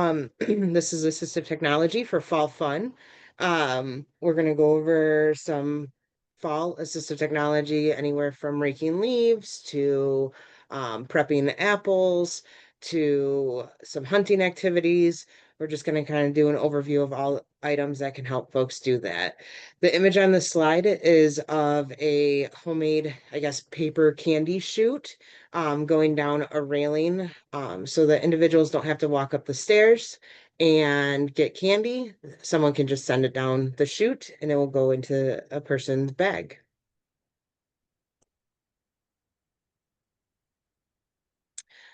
This is Assistive Technology for Fall Fun. We're going to go over some fall assistive technology, anywhere from raking leaves to prepping apples to some hunting activities. We're just going to kind of do an overview of all items that can help folks do that. The image on the slide is of a homemade, I guess, paper candy chute going down a railing so that individuals don't have to walk up the stairs and get candy. Someone can just send it down the chute and it will go into a person's bag.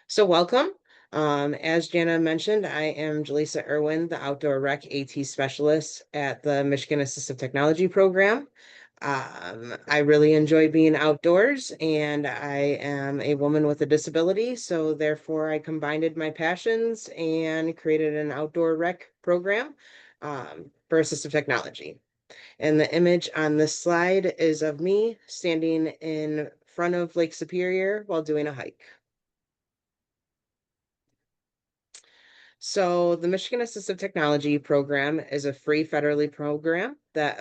So welcome. As Jana mentioned, I am Jaleesa Irwin, the Outdoor Rec AT Specialist at the Michigan Assistive Technology Program. I really enjoy being outdoors, and I am a woman with a disability, so therefore I combined my passions and created an outdoor rec program for assistive technology. And the image on this slide is of me standing in front of Lake Superior while doing a hike. So the Michigan Assistive Technology Program is a free federally program that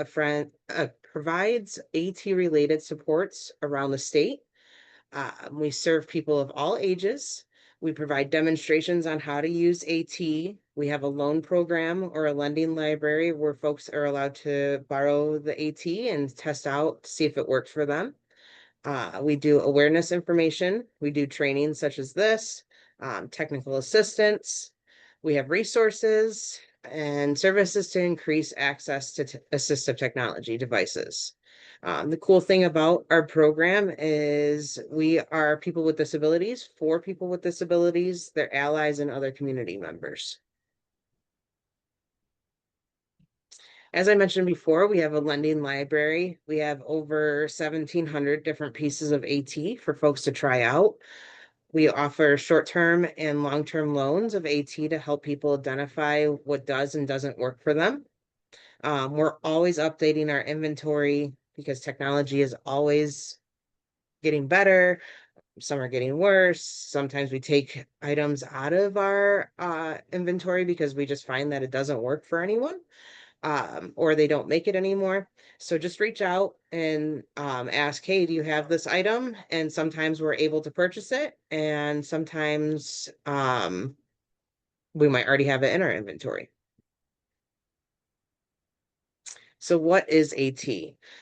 provides AT related supports around the state. We serve people of all ages. We provide demonstrations on how to use AT. We have a loan program or a lending library where folks are allowed to borrow the AT and test out to see if it works for them. We do awareness information. We do training such as this, technical assistance. We have resources and services to increase access to assistive technology devices. The cool thing about our program is we are people with disabilities, for people with disabilities, their allies, and other community members. As I mentioned before, we have a lending library. We have over 1,700 different pieces of AT for folks to try out. We offer short-term and long-term loans of AT to help people identify what does and doesn't work for them. We're always updating our inventory because technology is always getting better. Some are getting worse. Sometimes we take items out of our inventory because we just find that it doesn't work for anyone or they don't make it anymore. So just reach out and ask, hey, do you have this item? And sometimes we're able to purchase it. And sometimes we might already have it in our inventory. So what is AT?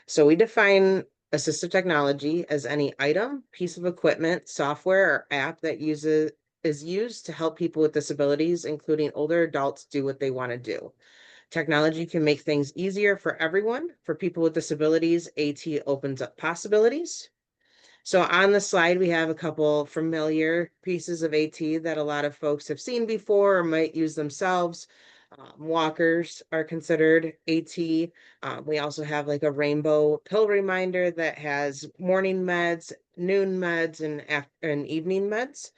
So we define assistive technology as any item, piece of equipment, software, or app that is used to help people with disabilities, including older adults, do what they want to do. Technology can make things easier for everyone. For people with disabilities, AT opens up possibilities. So on the slide, we have a couple familiar pieces of AT that a lot of folks have seen before or might use themselves. Walkers are considered AT. We also have like a rainbow pill reminder that has morning meds, noon meds, and evening meds.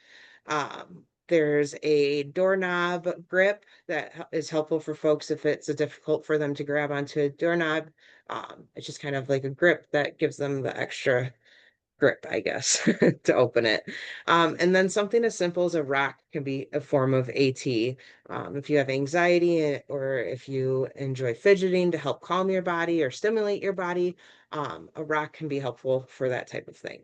There's a doorknob grip that is helpful for folks if it's difficult for them to grab onto a doorknob. It's just kind of like a grip that gives them the extra grip, I guess, to open it. And then something as simple as a rock can be a form of AT. If you have anxiety or if you enjoy fidgeting to help calm your body or stimulate your body, a rock can be helpful for that type of thing.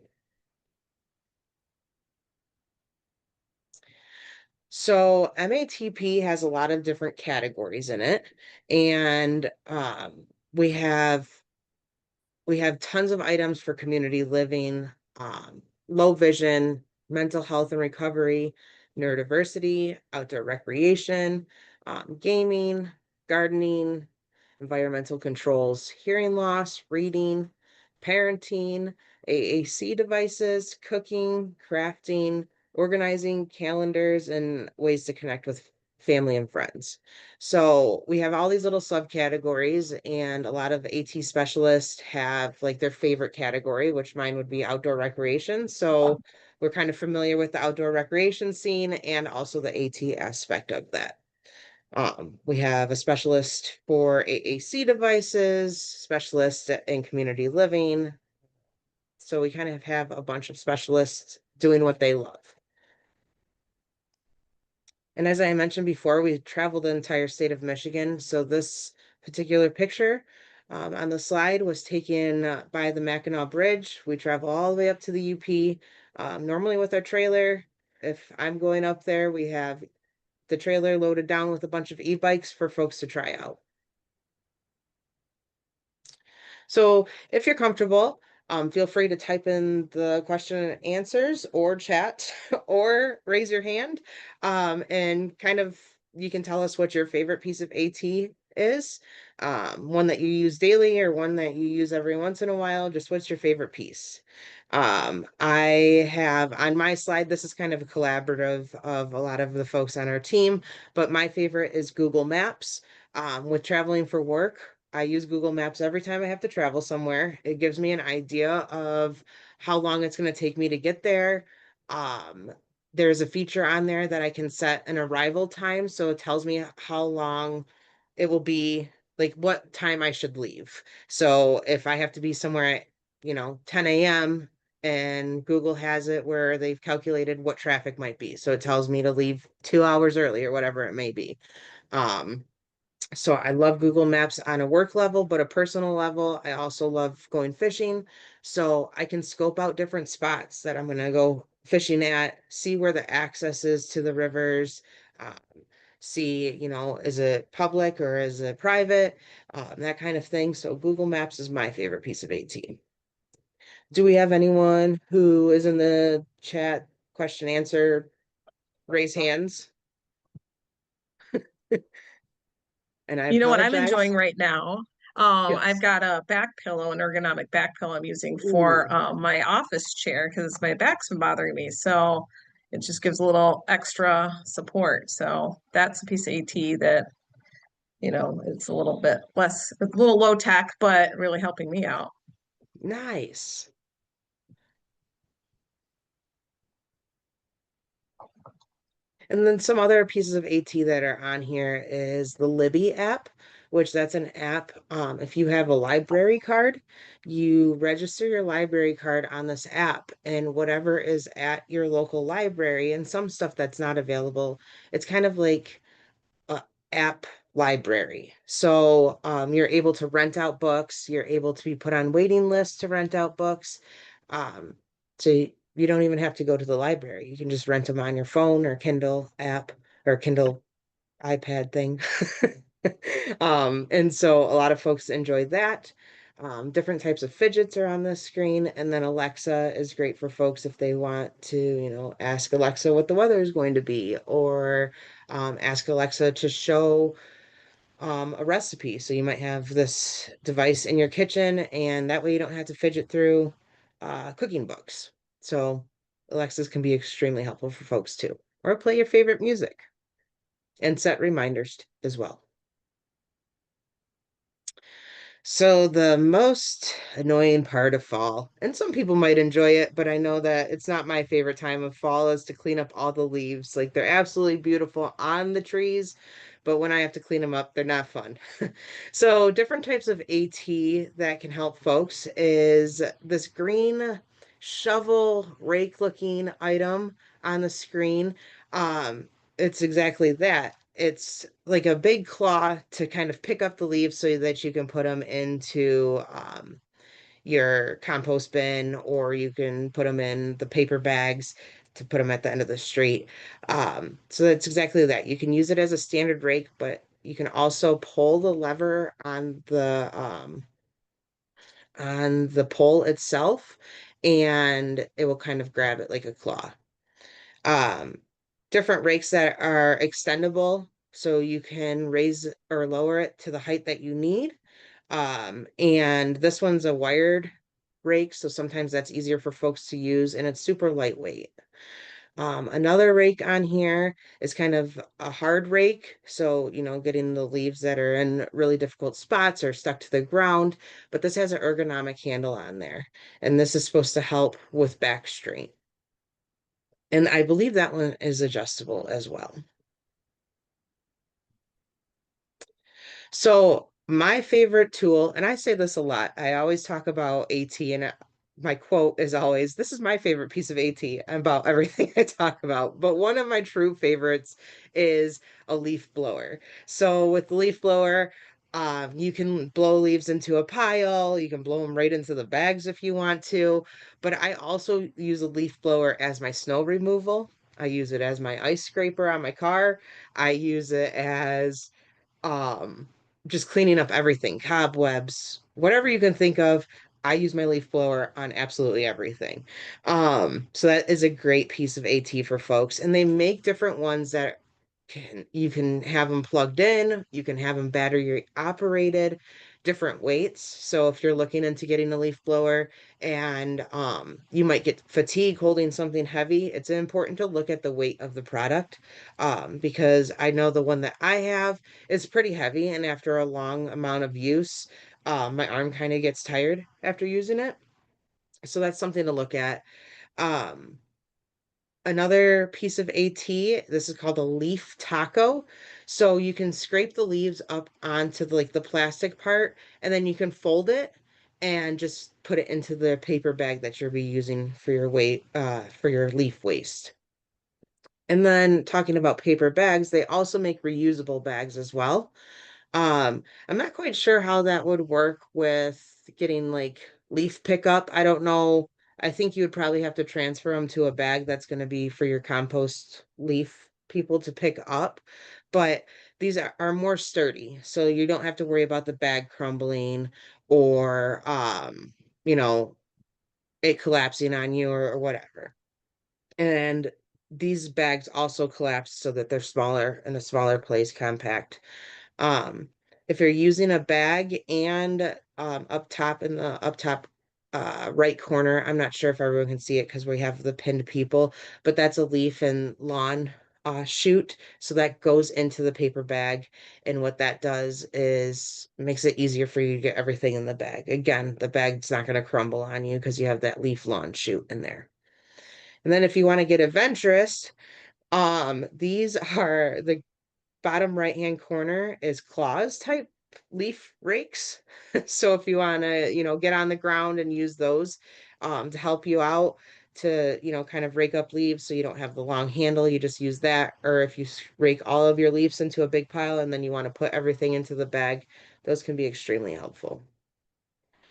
So MATP has a lot of different categories in it, and we have we have tons of items for community living, low vision, mental health and recovery, neurodiversity, outdoor recreation, gaming, gardening, environmental controls, hearing loss, reading, parenting, AAC devices, cooking, crafting, organizing, calendars, and ways to connect with family and friends. So we have all these little subcategories, and a lot of AT specialists have like their favorite category, which mine would be outdoor recreation. So we're kind of familiar with the outdoor recreation scene and also the AT aspect of that. We have a specialist for AAC devices, specialist in community living. So we kind of have a bunch of specialists doing what they love. And as I mentioned before, we traveled the entire state of Michigan. So this particular picture on the slide was taken by the Mackinac Bridge. We travel all the way up to the UP, normally with our trailer. If I'm going up there, we have the trailer loaded down with a bunch of e-bikes for folks to try out. So if you're comfortable, feel free to type in the question and answers or chat or raise your hand. And kind of you can tell us what your favorite piece of AT is. One that you use daily or one that you use every once in a while. Just what's your favorite piece? I have on my slide, this is kind of a collaborative of a lot of the folks on our team, but my favorite is Google Maps. With traveling for work, I use Google Maps every time I have to travel somewhere. It gives me an idea of how long it's going to take me to get there. Um, there's a feature on there that I can set an arrival time, so it tells me how long it will be, like what time I should leave. So if I have to be somewhere at, 10 a.m. and Google has it where they've calculated what traffic might be. So it tells me to leave 2 hours early or whatever it may be. Um, so I love Google Maps on a work level, but a personal level, I also love going fishing. So I can scope out different spots that I'm going to go fishing at, see where the access is to the rivers, um, see, is it public or is it private, that kind of thing. So Google Maps is my favorite piece of AT. Do we have anyone who is in the chat question answer? Raise hands. And I You know what I'm apologize. enjoying right now? I've Yes. got a back pillow, an ergonomic back pillow I'm using for Ooh, my office chair because my back's been bothering me. So it just gives a little extra support. So that's a piece of AT that, it's a little bit less, a little low tech, but really helping me out. nice. And then some other pieces of AT that are on here is the Libby app, which that's an app. If you have a library card, you register your library card on this app, and whatever is at your local library, and some stuff that's not available, it's kind of like a app library. So you're able to rent out books, you're able to be put on waiting lists to rent out books. Um, so you don't even have to go to the library. You can just rent them on your phone or Kindle app or Kindle iPad thing. And so a lot of folks enjoy that. Different types of fidgets are on this screen, and then Alexa is great for folks if they want to, ask Alexa what the weather is going to be, or ask Alexa to show a recipe. So you might have this device in your kitchen, and that way you don't have to fidget through cooking books. So Alexas can be extremely helpful for folks too, or play your favorite music and set reminders as well. So the most annoying part of fall, and some people might enjoy it, but I know that it's not my favorite time of fall, is to clean up all the leaves. Like they're absolutely beautiful on the trees, but when I have to clean them up, they're not fun. So different types of AT that can help folks is this green shovel rake looking item on the screen. It's exactly that. It's like a big claw to kind of pick up the leaves so that you can put them into your compost bin, or you can put them in the paper bags to put them at the end of the street. So that's exactly that. You can use it as a standard rake, but you can also pull the lever on the pole itself, and it will kind of grab it like a claw. um, Different rakes that are extendable, so you can raise or lower it to the height that you need. And this one's a wired rake, so sometimes that's easier for folks to use, and it's super lightweight. Another rake on here is kind of a hard rake, so getting the leaves that are in really difficult spots or stuck to the ground, but this has an ergonomic handle on there, and this is supposed to help with back strain. And I believe that one is adjustable as well. So my favorite tool, and I say this a lot, I always talk about AT, and my quote is always, this is my favorite piece of AT about everything I talk about. But one of my true favorites is a leaf blower. So with the leaf blower, you can blow leaves into a pile, you can blow them right into the bags if you want to. But I also use a leaf blower as my snow removal. I use it as my ice scraper on my car. I use it as um just cleaning up everything, cobwebs, whatever you can think of. I use my leaf blower on absolutely everything. So that is a great piece of AT for folks, and they make different ones that you can have them plugged in, you can have them battery operated, different weights. So if you're looking into getting a leaf blower and you might get fatigue holding something heavy, it's important to look at the weight of the product, because I know the one that I have is pretty heavy, and after a long amount of use, my arm kind of gets tired after using it. So that's something to look at. Um, Another piece of AT, this is called a leaf taco. So you can scrape the leaves up onto the plastic part, and then you can fold it and just put it into the paper bag that you'll be using for your weight, for your leaf waste. And then talking about paper bags, they also make reusable bags as well. I'm not quite sure how that would work with getting like leaf pickup. I don't know. I think you would probably have to transfer them to a bag that's going to be for your compost leaf people to pick up. But these are more sturdy, so you don't have to worry about the bag crumbling or you know, it collapsing on you or whatever. And these bags also collapse so that they're smaller in a smaller place, compact. Um, if you're using a bag and up top in the up top right corner, I'm not sure if everyone can see it because we have the pinned people, but that's a leaf and lawn shoot. So that goes into the paper bag. And what that does is makes it easier for you to get everything in the bag. Again, the bag's not going to crumble on you because you have that leaf lawn shoot in there. And then if you want to get adventurous, these are the bottom right hand corner is claws type leaf rakes. So if you want to, get on the ground and use those to help you out to, kind of rake up leaves so you don't have the long handle, you just use that. Or if you rake all of your leaves into a big pile and then you want to put everything into the bag, those can be extremely helpful.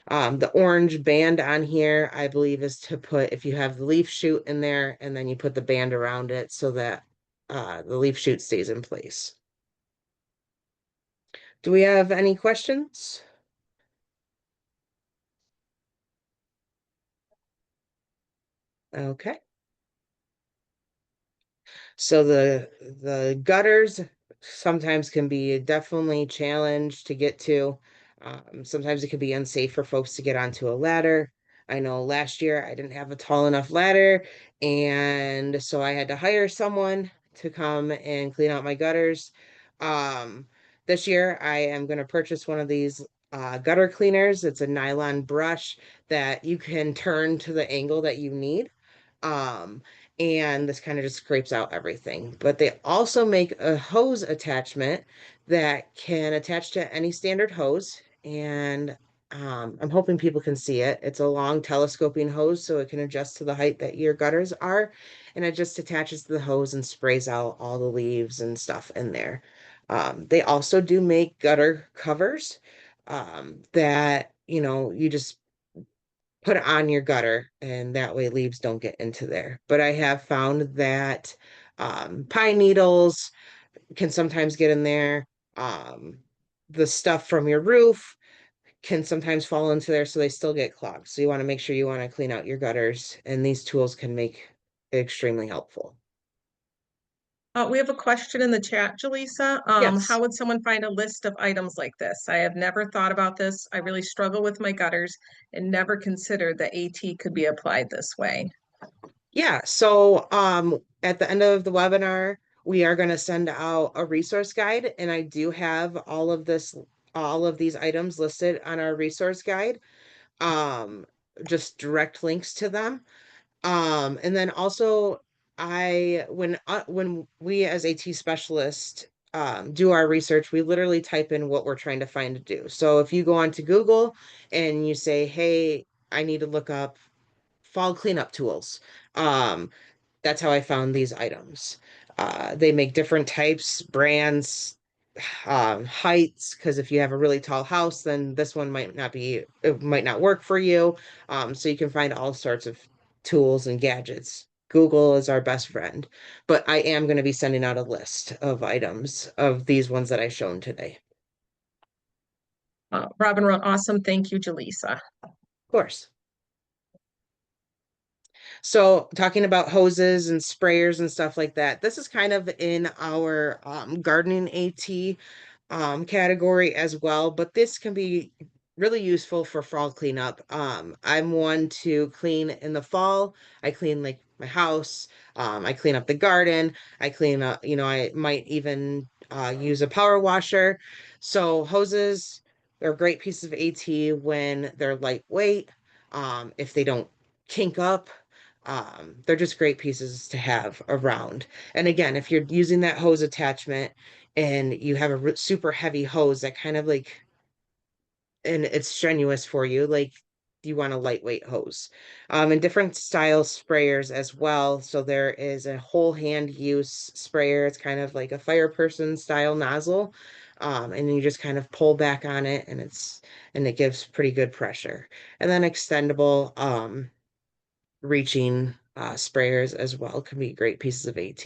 The orange band on here, I believe, is to put if you have the leaf shoot in there and then you put the band around it so that the leaf shoot stays in place. Do we have any questions? Okay. So the gutters sometimes can be definitely challenged to get to. Sometimes it can be unsafe for folks to get onto a ladder. I know last year I didn't have a tall enough ladder, and so I had to hire someone to come and clean out my gutters. Um, this year I am going to purchase one of these gutter cleaners. It's a nylon brush that you can turn to the angle that you need. Um, and this kind of just scrapes out everything. But they also make a hose attachment that can attach to any standard hose. And I'm hoping people can see it. It's a long telescoping hose, so it can adjust to the height that your gutters are. And it just attaches to the hose and sprays out all the leaves and stuff in there. They also do make gutter covers that, you just put it on your gutter and that way leaves don't get into there. But I have found that pine needles can sometimes get in there. Um, the stuff from your roof can sometimes fall into there, so they still get clogged. So you want to make sure you want to clean out your gutters, and these tools can make it extremely helpful. We have a question in the chat, Jaleesa. Yes. How would someone find a list of items like this? I have never thought about this. I really struggle with my gutters and never considered that AT could be applied this way. Yeah, so at the end of the webinar, we are going to send out a resource guide, and I do have all of these items listed on our resource guide. Um, just direct links to them. And then also when we as AT specialists do our research, we literally type in what we're trying to find to do. So if you go onto Google and you say, "Hey, I need to look up fall cleanup tools. Um, that's how I found these items. They make different types, brands, heights, because if you have a really tall house, then this one might not be, it might not work for you. So you can find all sorts of tools and gadgets. Google is our best friend, but I am going to be sending out a list of items of these ones that I've shown today. Robin wrote, awesome. Thank you, Jaleesa. Of course. So talking about hoses and sprayers and stuff like that, this is kind of in our gardening AT category as well, but this can be really useful for fall cleanup. I'm one to clean in the fall. I clean like my house. I clean up the garden. I clean up, I might even use a power washer. So hoses, they're a great piece of AT when they're lightweight. If they don't kink up, they're just great pieces to have around. And again, if you're using that hose attachment and you have a super heavy hose that kind of like, and it's strenuous for you, like you want a lightweight hose. And different style sprayers as well. So there is a whole hand use sprayer. It's kind of like a fire person style nozzle. And you just kind of pull back on it and it gives pretty good pressure. And then extendable, reaching sprayers as well can be great pieces of AT.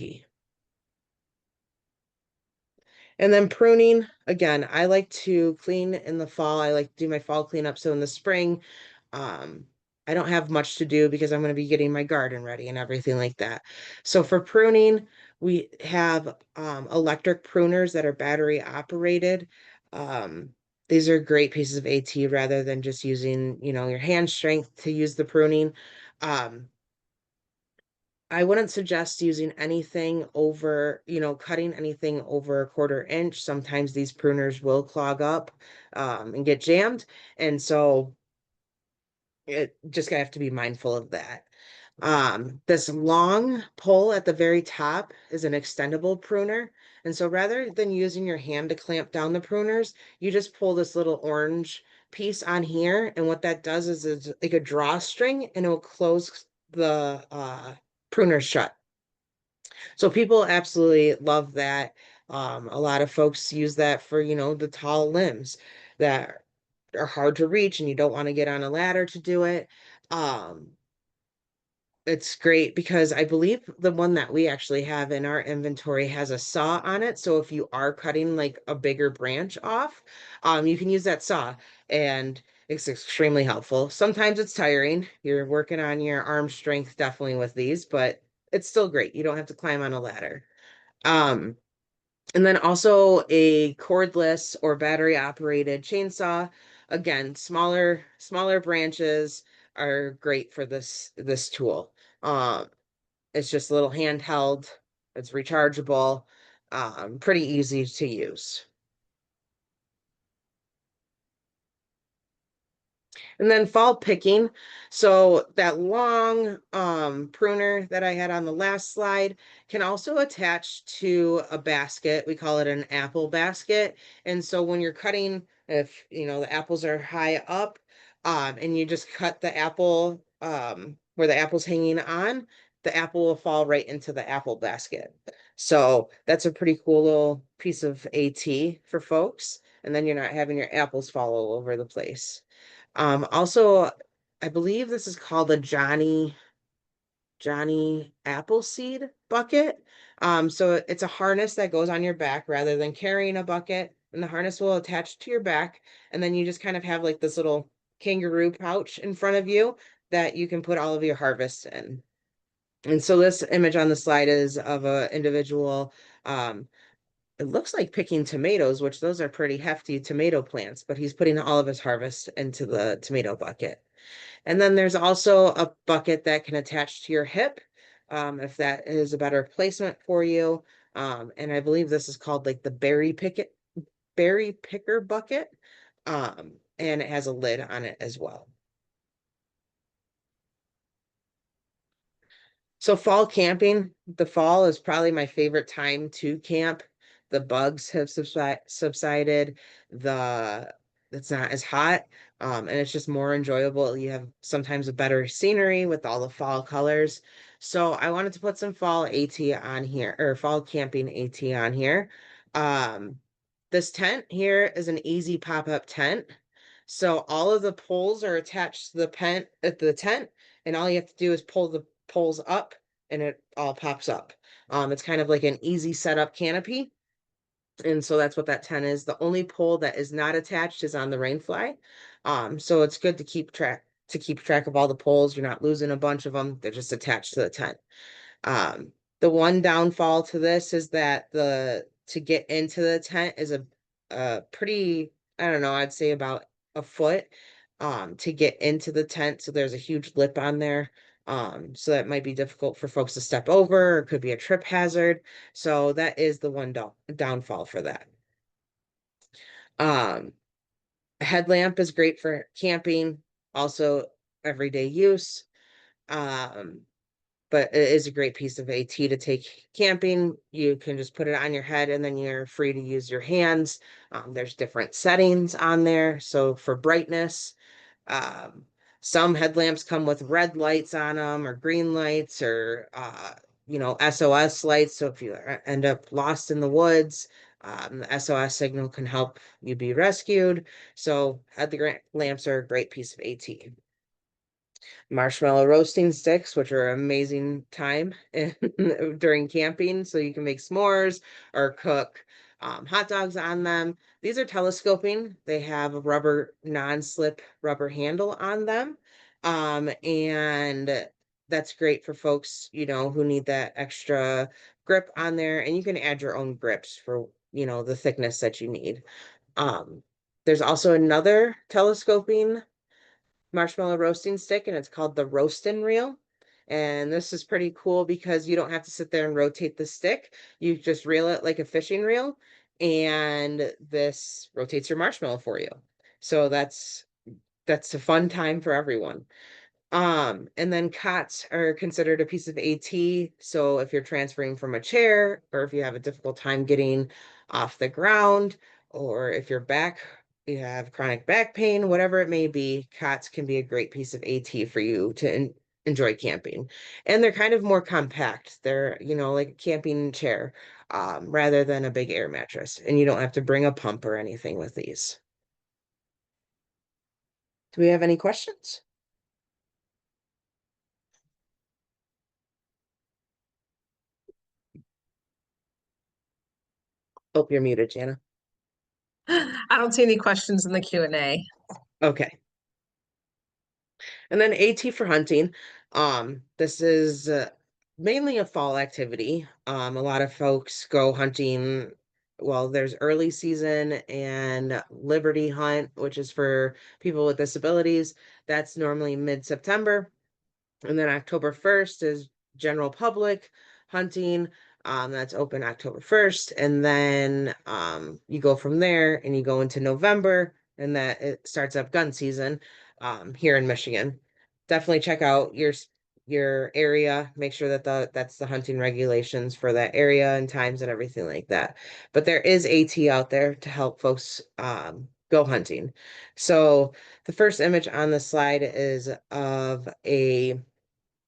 And then pruning, again, I like to clean in the fall. I like to do my fall cleanup. So in the spring, um, I don't have much to do because I'm going to be getting my garden ready and everything like that. So for pruning, we have electric pruners that are battery operated. Um, these are great pieces of AT rather than just using, your hand strength to use the pruning. Um, I wouldn't suggest using anything over, cutting anything over a quarter inch. Sometimes these pruners will clog up and get jammed. And so it just gonna have to be mindful of that. This long pole at the very top is an extendable pruner. And so rather than using your hand to clamp down the pruners, you just pull this little orange piece on here. And what that does is it's like a drawstring and it will close the pruner shut. So people absolutely love that. A lot of folks use that for, the tall limbs that are hard to reach and you don't want to get on a ladder to do it. Um, it's great because I believe the one that we actually have in our inventory has a saw on it. So if you are cutting like a bigger branch off, you can use that saw and it's extremely helpful. Sometimes it's tiring. You're working on your arm strength definitely with these, but it's still great. You don't have to climb on a ladder. Um, and then also a cordless or battery operated chainsaw. Again, smaller branches are great for this tool. Um, it's just a little handheld, it's rechargeable, pretty easy to use. And then fall picking. So that long pruner that I had on the last slide can also attach to a basket. We call it an apple basket. And so when you're cutting, if the apples are high up, and you just cut the apple where the apple's hanging on, the apple will fall right into the apple basket. So that's a pretty cool little piece of AT for folks. And then you're not having your apples fall all over the place. Also, I believe this is called a Johnny Appleseed bucket. So it's a harness that goes on your back rather than carrying a bucket, and the harness will attach to your back, and then you just kind of have like this little kangaroo pouch in front of you that you can put all of your harvest in. And so this image on the slide is of a individual. It looks like picking tomatoes, which those are pretty hefty tomato plants, but he's putting all of his harvest into the tomato bucket. And then there's also a bucket that can attach to your hip, if that is a better placement for you. And I believe this is called like the berry picker bucket. And it has a lid on it as well. So fall camping, the fall is probably my favorite time to camp. The bugs have subsided. It's not as hot, And it's just more enjoyable. You have sometimes a better scenery with all the fall colors. So I wanted to put some fall AT on here, or fall camping AT on here. Um, this tent here is an easy pop-up tent. So all of the poles are attached to the tent at the tent, and all you have to do is pull the poles up and it all pops up. It's kind of like an easy setup canopy. And so that's what that tent is. The only pole that is not attached is on the rainfly. So it's good to keep track of all the poles. You're not losing a bunch of them. They're just attached to the tent. Um, the one downfall to this is that the to get into the tent is a pretty, I don't know, I'd say about a foot to get into the tent. So there's a huge lip on there. So that might be difficult for folks to step over, or could be a trip hazard. So that is the one downfall for that. Um, a headlamp is great for camping, also everyday use. Um, but it is a great piece of AT to take camping. You can just put it on your head and then you're free to use your hands. There's different settings on there. So for brightness, um, some headlamps come with red lights on them or green lights or, SOS lights. So if you end up lost in the woods, the SOS signal can help you be rescued. So lamps are a great piece of AT. Marshmallow roasting sticks, which are an amazing time during camping. So you can make s'mores or cook hot dogs on them. These are telescoping. They have a rubber, non-slip rubber handle on them. And that's great for folks, who need that extra grip on there. And you can add your own grips for, the thickness that you need. Um, there's also another telescoping marshmallow roasting stick, and it's called the roastin' reel. And this is pretty cool because you don't have to sit there and rotate the stick. You just reel it like a fishing reel, and this rotates your marshmallow for you. So that's a fun time for everyone. And then cots are considered a piece of AT. So if you're transferring from a chair, or if you have a difficult time getting off the ground, or if you have chronic back pain, whatever it may be, cots can be a great piece of AT for you to enjoy camping. And they're kind of more compact. They're, like a camping chair, rather than a big air mattress. And you don't have to bring a pump or anything with these. Do we have any questions? Oh, you're muted, Jana. I don't see any questions in the Q&A. Okay. And then AT for hunting. This is mainly a fall activity. A lot of folks go hunting. Well, there's early season and Liberty Hunt, which is for people with disabilities. That's normally mid-September. And then October 1st is general public hunting. That's open October 1st. And then you go from there and you go into November, and that it starts up gun season here in Michigan. Definitely check out your area, make sure that that's the hunting regulations for that area and times and everything like that. But there is AT out there to help folks go hunting. So the first image on the slide is of a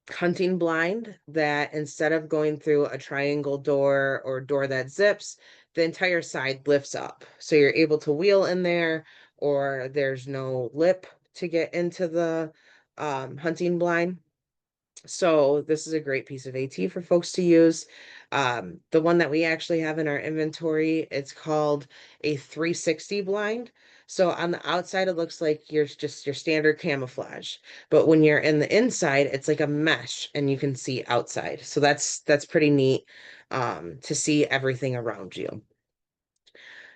hunting blind that instead of going through a triangle door or door that zips, the entire side lifts up. So you're able to wheel in there, or there's no lip to get into the hunting blind. So this is a great piece of AT for folks to use. The one that we actually have in our inventory, it's called a 360 blind. So on the outside, it looks like you're just your standard camouflage, but when you're in the inside, it's like a mesh and you can see outside. So that's pretty neat to see everything around you.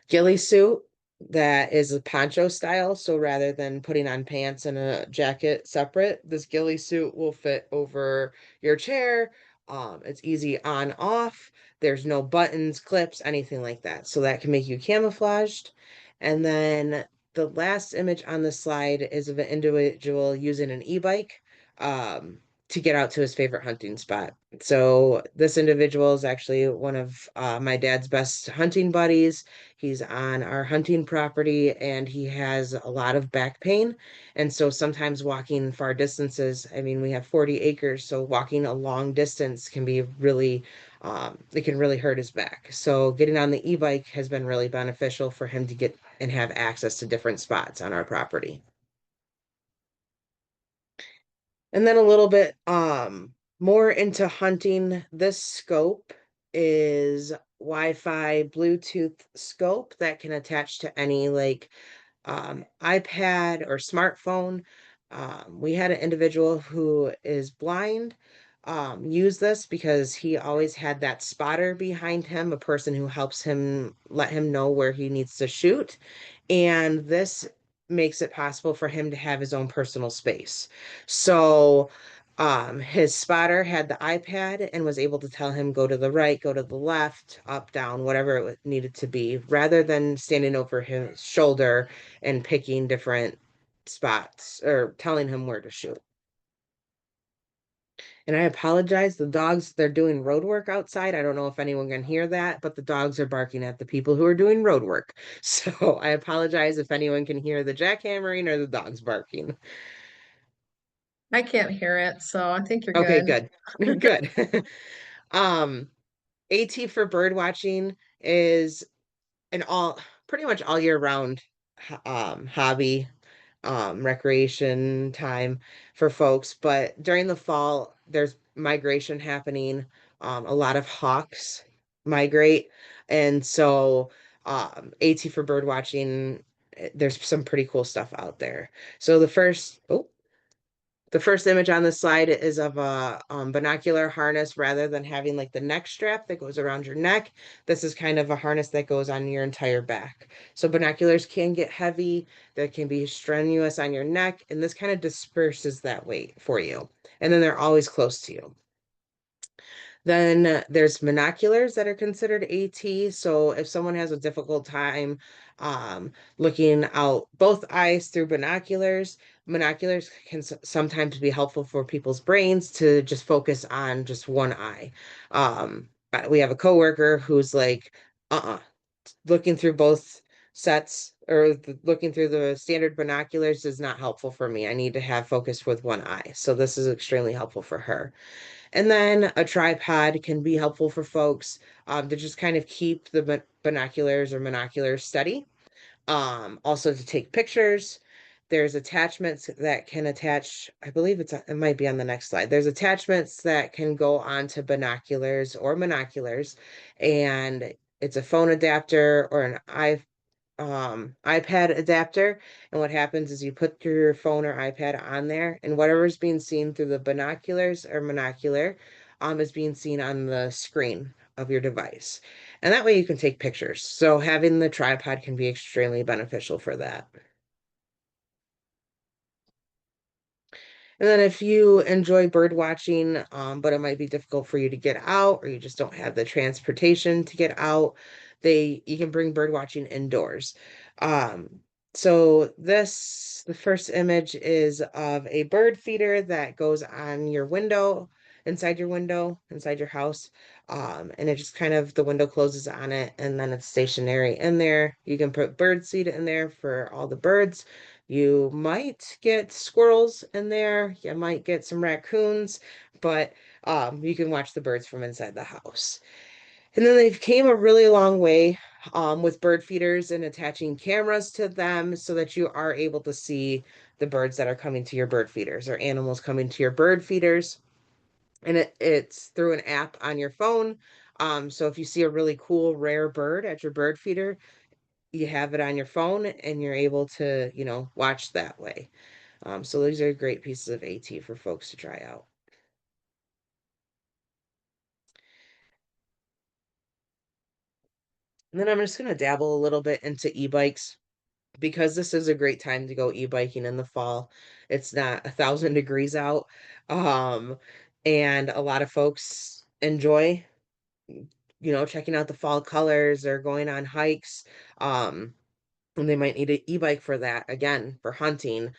Ghillie suit that is a poncho style. So rather than putting on pants and a jacket separate, this ghillie suit will fit over your chair. It's easy on off. There's no buttons, clips, anything like that. So that can make you camouflaged. And then the last image on the slide is of an individual using an e-bike. Um, to get out to his favorite hunting spot. So this individual is actually one of my dad's best hunting buddies. He's on our hunting property and he has a lot of back pain. And so sometimes walking far distances, I mean, we have 40 acres, so walking a long distance can be really, it can really hurt his back. So getting on the e-bike has been really beneficial for him to get and have access to different spots on our property. And then a little bit more into hunting. This scope is Wi-Fi Bluetooth scope that can attach to any like iPad or smartphone. We had an individual who is blind use this because he always had that spotter behind him, a person who helps him let him know where he needs to shoot. And this makes it possible for him to have his own personal space. So his spotter had the iPad and was able to tell him go to the right, go to the left, up, down, whatever it needed to be, rather than standing over his shoulder and picking different spots or telling him where to shoot. And I apologize, the dogs, they're doing road work outside. I don't know if anyone can hear that, but the dogs are barking at the people who are doing road work. So I apologize if anyone can hear the jackhammering or the dogs barking. I can't hear it, so I think you're Okay, good. good. Good. Um, AT for bird watching is an all pretty much all year round hobby, recreation time for folks. But during the fall, there's migration happening. A lot of hawks migrate, and so AT for bird watching, there's some pretty cool stuff out there. So the first image on the slide is of a binocular harness rather than having like the neck strap that goes around your neck. This is kind of a harness that goes on your entire back. So binoculars can get heavy, they can be strenuous on your neck, and this kind of disperses that weight for you. And then they're always close to you. Then there's monoculars that are considered AT. So if someone has a difficult time looking out both eyes through binoculars, binoculars can sometimes be helpful for people's brains to just focus on just one eye. We have a coworker who's like, looking through both sets or looking through the standard binoculars is not helpful for me. I need to have focus with one eye. So this is extremely helpful for her. And then a tripod can be helpful for folks to just kind of keep the binoculars or monoculars steady. Also to take pictures. There's attachments that can attach, I believe it might be on the next slide. There's attachments that can go onto binoculars or monoculars, and it's a phone adapter or an iPad adapter. And what happens is you put your phone or iPad on there, and whatever's being seen through the binoculars or monocular is being seen on the screen of your device. And that way you can take pictures. So having the tripod can be extremely beneficial for that. And then if you enjoy bird watching, but it might be difficult for you to get out, or you just don't have the transportation to get out, you can bring bird watching indoors. Um, so the first image is of a bird feeder that goes on your window, inside your house. And it just kind of the window closes on it, and then it's stationary in there. You can put bird seed in there for all the birds. You might get squirrels in there, you might get some raccoons, but you can watch the birds from inside the house. And then they've came a really long way with bird feeders and attaching cameras to them so that you are able to see the birds that are coming to your bird feeders or animals coming to your bird feeders. And it's through an app on your phone. So if you see a really cool, rare bird at your bird feeder, you have it on your phone and you're able to, watch that way. So these are great pieces of AT for folks to try out. And then I'm just going to dabble a little bit into e-bikes because this is a great time to go e-biking in the fall. It's not 1,000 degrees out. Um, and a lot of folks enjoy, checking out the fall colors or going on hikes. And they might need an e-bike for that. Again, for hunting,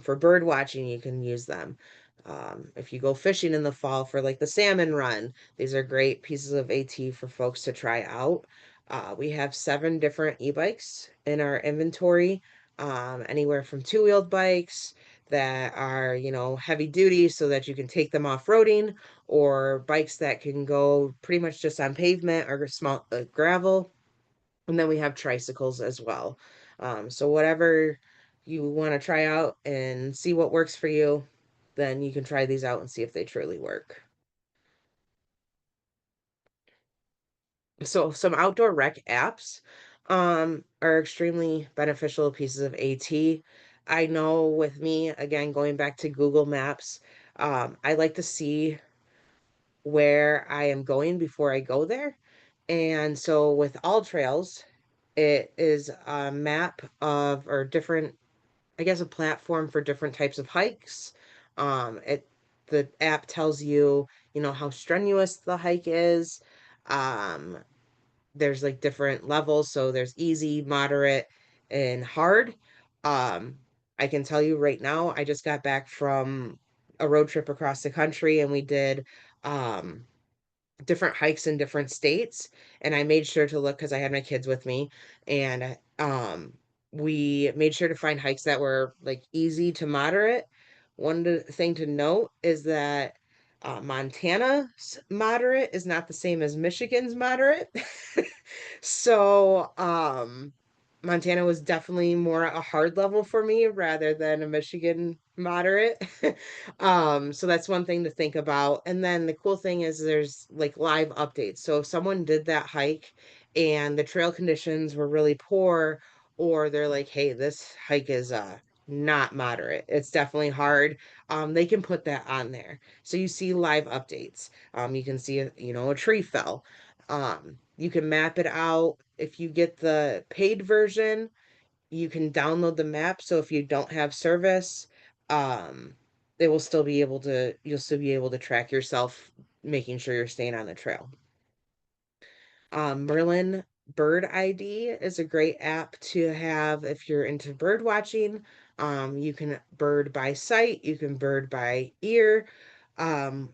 for bird watching, you can use them. If you go fishing in the fall for like the salmon run, these are great pieces of AT for folks to try out. We have 7 different e-bikes in our inventory, anywhere from two-wheeled bikes that are, heavy duty so that you can take them off-roading, or bikes that can go pretty much just on pavement or small gravel. And then we have tricycles as well. So whatever you want to try out and see what works for you, then you can try these out and see if they truly work. So some outdoor rec apps are extremely beneficial pieces of AT. I know with me, again, going back to Google Maps, I like to see where I am going before I go there. And so with All Trails, it is a map of or different, I guess, a platform for different types of hikes. It the app tells you, how strenuous the hike is. Um, there's like different levels, so there's easy, moderate, and hard. Um, I can tell you right now, I just got back from a road trip across the country, and we did um different hikes in different states, and I made sure to look because I had my kids with me, and we made sure to find hikes that were like easy to moderate. Thing to note is that Montana's moderate is not the same as Michigan's moderate. So, Montana was definitely more a hard level for me rather than a Michigan moderate. So that's one thing to think about. And then the cool thing is there's like live updates. So if someone did that hike and the trail conditions were really poor, or they're like, hey, this hike is not moderate. It's definitely hard. They can put that on there. So you see live updates. You can see a tree fell. You can map it out. If you get the paid version, you can download the map. So if you don't have service, um, you'll still be able to track yourself, making sure you're staying on the trail. Merlin Bird ID is a great app to have if you're into bird watching. You can bird by sight, you can bird by ear. Um,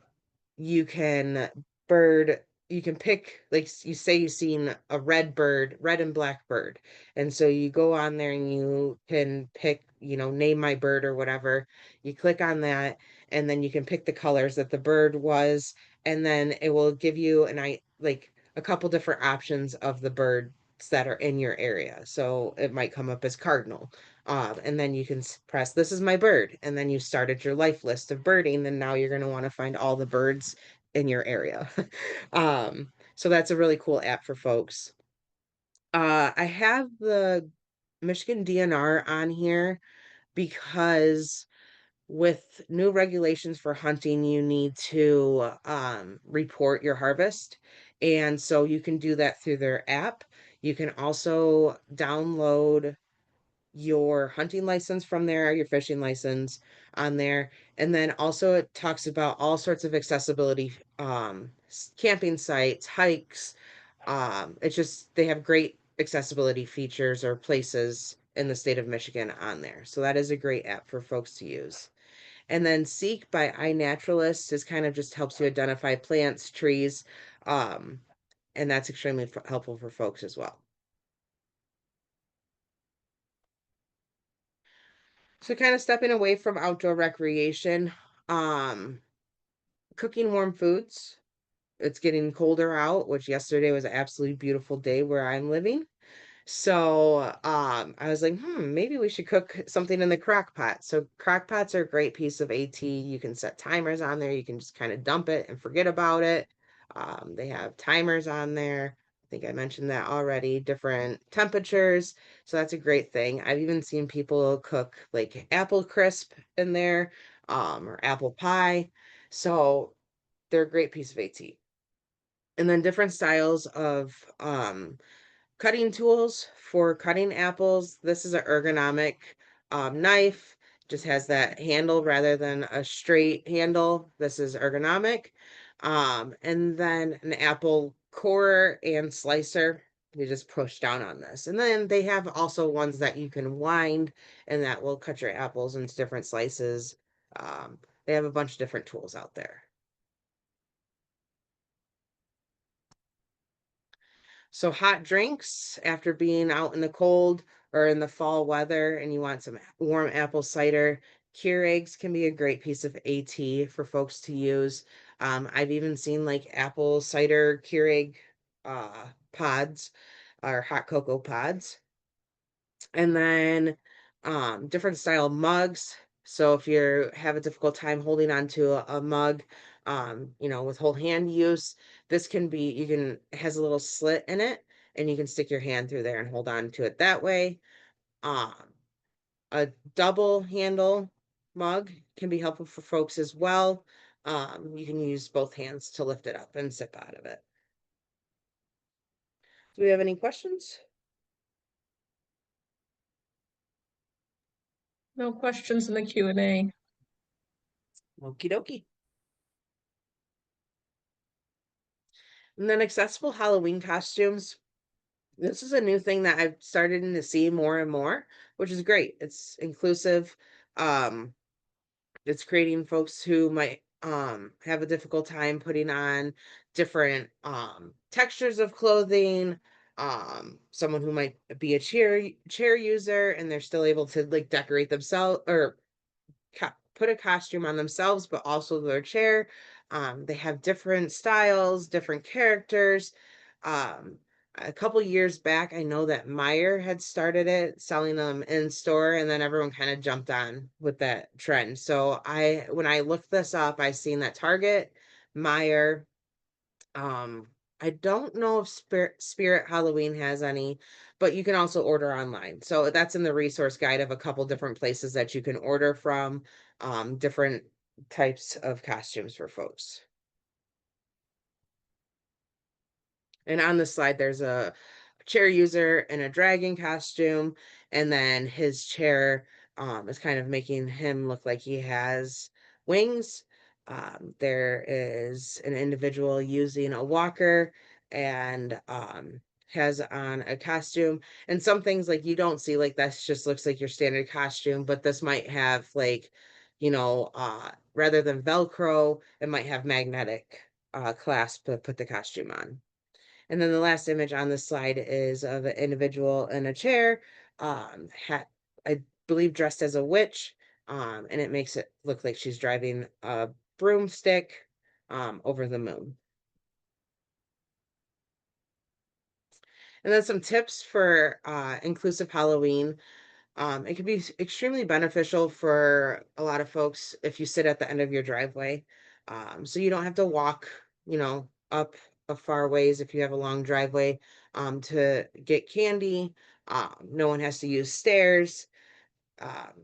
you can bird you can pick, like, you say you've seen a red and black bird, and so you go on there and you can pick, name my bird or whatever. You click on that, and then you can pick the colors that the bird was, and then it will give you a couple different options of the birds that are in your area. So it might come up as cardinal, and then you can press this is my bird, and then you started your life list of birding, and now you're going to want to find all the birds in your area. So that's a really cool app for folks. I have the Michigan DNR on here because with new regulations for hunting, you need to report your harvest. And so you can do that through their app. You can also download your hunting license from there, your fishing license on there. And then also it talks about all sorts of accessibility, camping sites, hikes. It's just they have great accessibility features or places in the state of Michigan on there. So that is a great app for folks to use. And then Seek by iNaturalist is kind of just helps you identify plants, trees, um, and that's extremely helpful for folks as well. So kind of stepping away from outdoor recreation, um, cooking warm foods. It's getting colder out, which yesterday was an absolutely beautiful day where I'm living. So I was like, maybe we should cook something in the crock pot. So crock pots are a great piece of AT. You can set timers on there. You can just kind of dump it and forget about it. They have timers on there. I think I mentioned that already, different temperatures. So that's a great thing. I've even seen people cook like apple crisp in there, or apple pie. So they're a great piece of AT. And then different styles of cutting tools for cutting apples. This is an ergonomic knife, just has that handle rather than a straight handle. This is ergonomic. And then an apple corer and slicer. You just push down on this. And then they have also ones that you can wind and that will cut your apples into different slices. Um, They have a bunch of different tools out there. So hot drinks after being out in the cold or in the fall weather and you want some warm apple cider, Keurigs can be a great piece of AT for folks to use. I've even seen like apple cider Keurig pods or hot cocoa pods. And then different style mugs. So if you have a difficult time holding on to a mug, with whole hand use, this can be, it has a little slit in it and you can stick your hand through there and hold on to it that way. Um, a double handle mug can be helpful for folks as well. You can use both hands to lift it up and sip out of it. Do we have any questions? No questions in the Q&A. Okie dokie. And then accessible Halloween costumes. This is a new thing that I've started to see more and more, which is great. It's inclusive. Um, it's creating folks who might have a difficult time putting on different textures of clothing. Someone who might be a chair user and they're still able to like decorate themselves or put a costume on themselves, but also their chair. They have different styles, different characters. Um, a couple years back, I know that Meyer had started it, selling them in store, and then everyone kind of jumped on with that trend. So when I looked this up, I seen that Target, Meyer, um, I don't know if Spirit Halloween has any, but you can also order online. So that's in the resource guide of a couple different places that you can order from, different types of costumes for folks. And on the slide, there's a chair user in a dragon costume, and then his chair is kind of making him look like he has wings. There is an individual using a walker and has on a costume. And some things like you don't see, like that just looks like your standard costume, but this might have like, rather than Velcro, it might have magnetic clasp to put the costume on. And then the last image on this slide is of an individual in a chair, I believe dressed as a witch, and it makes it look like she's driving a broomstick over the moon. And then some tips for inclusive Halloween. It can be extremely beneficial for a lot of folks if you sit at the end of your driveway. So you don't have to walk, up a far ways if you have a long driveway to get candy. No one has to use stairs.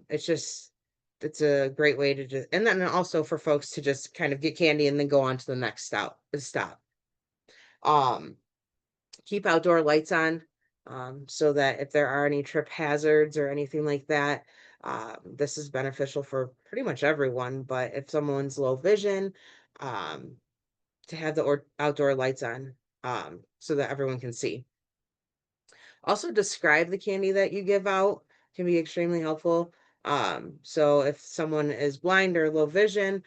It's a great way to just, and then also for folks to just kind of get candy and then go on to the next stop. Um, Keep outdoor lights on so that if there are any trip hazards or anything like that, this is beneficial for pretty much everyone. But if someone's low vision, um, to have the outdoor lights on so that everyone can see. Also, describe the candy that you give out can be extremely helpful. So if someone is blind or low vision,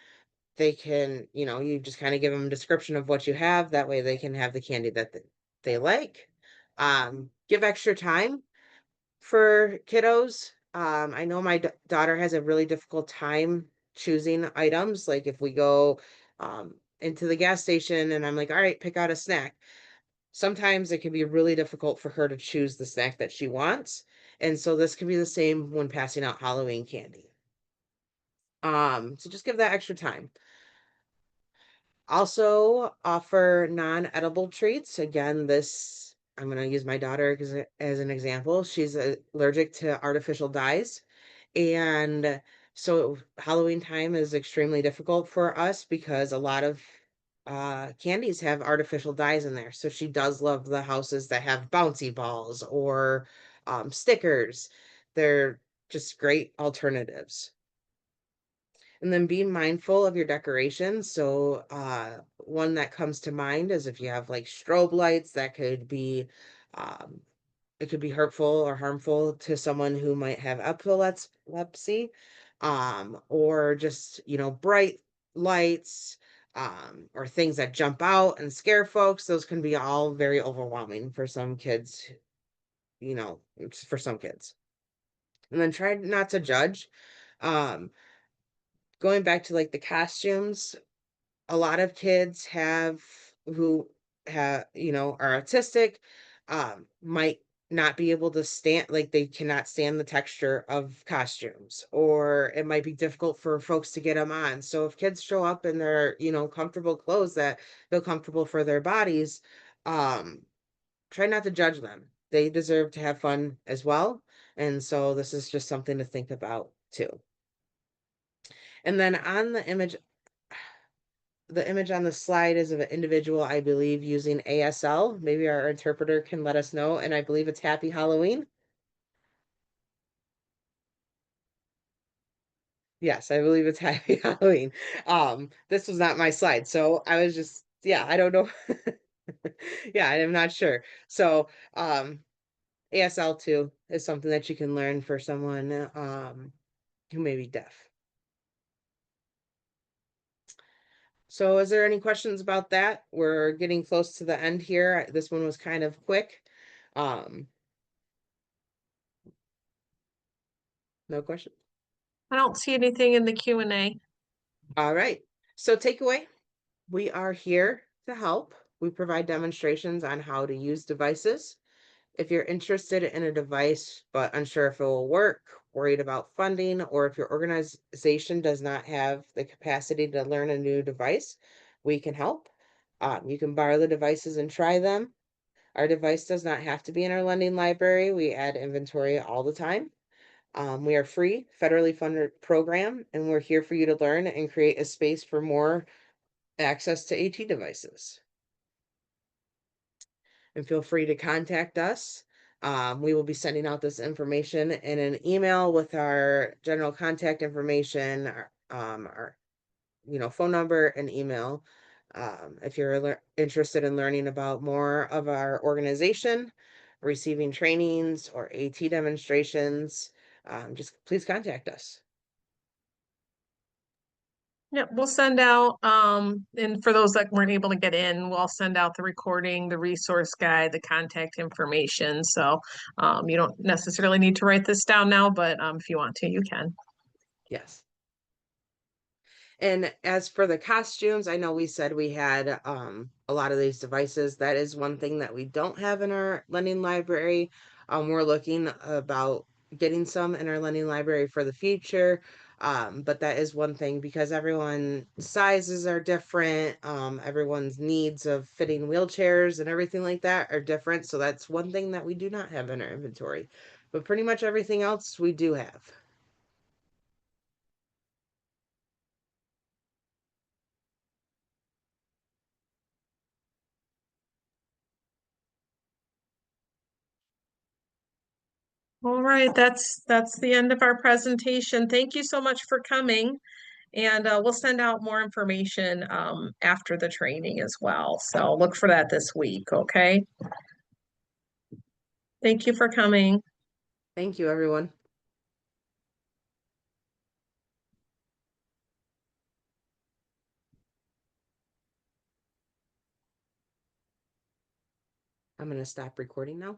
they can, you just kind of give them a description of what you have. That way they can have the candy that they like. Give extra time for kiddos. I know my daughter has a really difficult time choosing items. Like if we go into the gas station and I'm like, all right, pick out a snack. Sometimes it can be really difficult for her to choose the snack that she wants. And so this can be the same when passing out Halloween candy. So just give that extra time. Also offer non-edible treats. Again, I'm going to use my daughter as an example. She's allergic to artificial dyes. And so Halloween time is extremely difficult for us because a lot of candies have artificial dyes in there. So she does love the houses that have bouncy balls or stickers. They're just great alternatives. And then be mindful of your decorations. So, one that comes to mind is if you have like strobe lights, that could be, um, it could be hurtful or harmful to someone who might have epilepsy. or just, bright lights, or things that jump out and scare folks. Those can be all very overwhelming for some kids, for some kids. And then try not to judge. Um, Going back to like the costumes, a lot of kids who are autistic, might not be able to stand, like they cannot stand the texture of costumes, or it might be difficult for folks to get them on. So if kids show up in their, comfortable clothes that feel comfortable for their bodies, um, try not to judge them. They deserve to have fun as well. And so this is just something to think about too. And then on the image on the slide is of an individual, I believe, using ASL. Maybe our interpreter can let us know. And I believe it's Happy Halloween. Yes, I believe it's Happy Halloween. This was not my slide, so I was just, yeah, I don't know. Yeah, I'm not sure. So, ASL too is something that you can learn for someone who may be deaf. So is there any questions about that? We're getting close to the end here. This one was kind of quick. Um, no question. I don't see anything in the Q&A. All right. So takeaway, we are here to help. We provide demonstrations on how to use devices. If you're interested in a device but unsure if it will work, worried about funding, or if your organization does not have the capacity to learn a new device, we can help. You can borrow the devices and try them. Our device does not have to be in our lending library. We add inventory all the time. We are free, federally funded program, and we're here for you to learn and create a space for more access to AT devices. And feel free to contact us. We will be sending out this information in an email with our general contact information, our phone number and email. If you're interested in learning about more of our organization, receiving trainings or AT demonstrations, just please contact us. Yeah, we'll send out, and for those that weren't able to get in, we'll send out the recording, the resource guide, the contact information. So you don't necessarily need to write this down now, but if you want to, you can. Yes. And as for the costumes, I know we said we had a lot of these devices. That is one thing that we don't have in our lending library. We're looking about getting some in our lending library for the future. But that is one thing because everyone's sizes are different. Everyone's needs of fitting wheelchairs and everything like that are different. So that's one thing that we do not have in our inventory. But pretty much everything else we do have. All right, that's the end of our presentation. Thank you so much for coming. And we'll send out more information after the training as well. So look for that this week, okay? Thank you for coming. Thank you, everyone. I'm going to stop recording now.